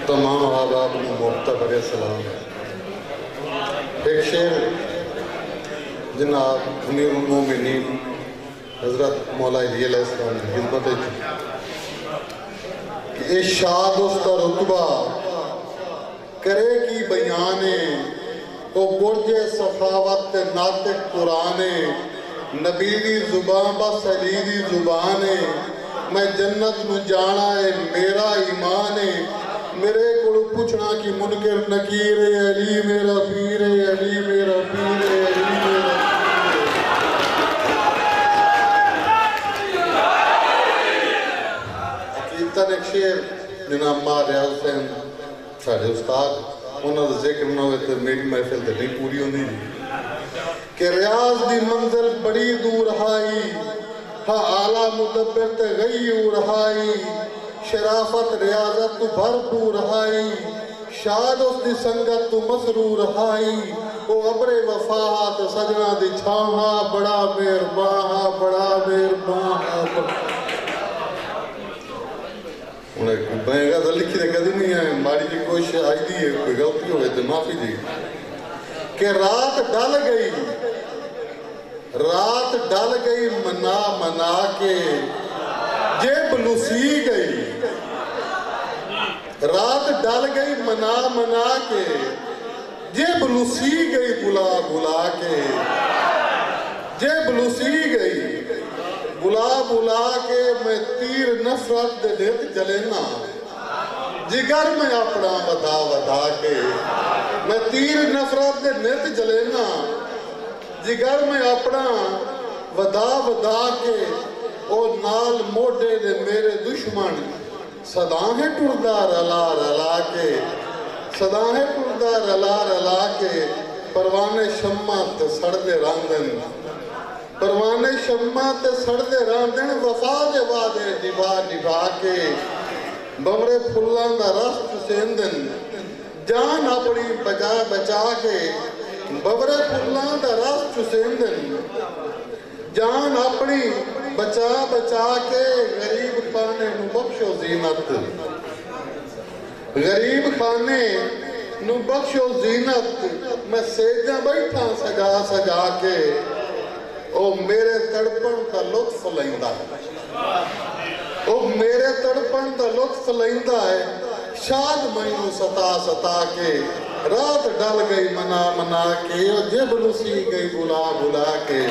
تمام آباب میں مختبر سلام. ایک شعر جناب امیر المومنین حضرت مولا علی علیہ السلام کی خدمت ہے کہ ارشاد اس کا رتبہ کرے کی بیانے او برج صفاوت ناطق قرآنے نبی دی زبان بس علی دی زبانے میں جنت نو جانا ہے میرا ایمان ہے میرے کو پوچھنا کہ منکر نکیر ہے علی میرا پیر ہے علی میرا پیر ہے علی میرا حقیقتاً ایک شعر جناب ماں ریاض حسین ساڑھے استاد انہوں نے ذکر نہ ہوئے تو میری محفل تو نہیں پوری ہوندی کہ ریاض دی منزل بڑی دور ہائی ہاں اعلیٰ مدبر تے غیور ہائی شرافت ریاضت تو بھرپور ہائی شاد اس دی سنگت تو مسرور ہائی او عبر وفاہت سجنہ دی چھاہا بڑا مہرباں بڑا مہرباں انہیں میں غزل لکھی دے کدی نہیں ہے ماری جی کوشش آئی دی ہے کوئی غلطی ہوئے تو معافی دی کہ رات ڈال گئی منا منا کے جیب لسی گئی رات ڈال گئی منا منا کے جیب لسی گئی بلا بلا کے جیب لسی گئی بلا بلا کے میں تیر نفرت دے دیت جلینا جگر میں اپنا ودا ودا کے میں تیر نفرت دے نیت جلینا جگر میں اپنا ودا ودا کے او نال موڑے دے میرے دشمن صداہیں ٹردہ رلا رلا کے صداہیں ٹردہ رلا رلا کے پروانے شمع تے سڑ دے راندن پروانے شمع تے سڑ دے راندن وفا دے وعدے نبھا نبھا کے بمرے پھلان دا رس چسیندن جان اپنی بچا بچا کے بمرے پھلان دا رس چسیندن جان اپنی بچا بچا کے غریب خانے نو بخشو زینت غریب خانے نو بخشو زینت میں سیجا بیٹھا سجا سجا کے او میرے تڑپن تا لطف لیندہ ہے او میرے تڑپن تا لطف لیندہ ہے شاد مینو ستا ستا کے رات ڈل گئی منا منا کے جب لسی گئی بلا بلا کے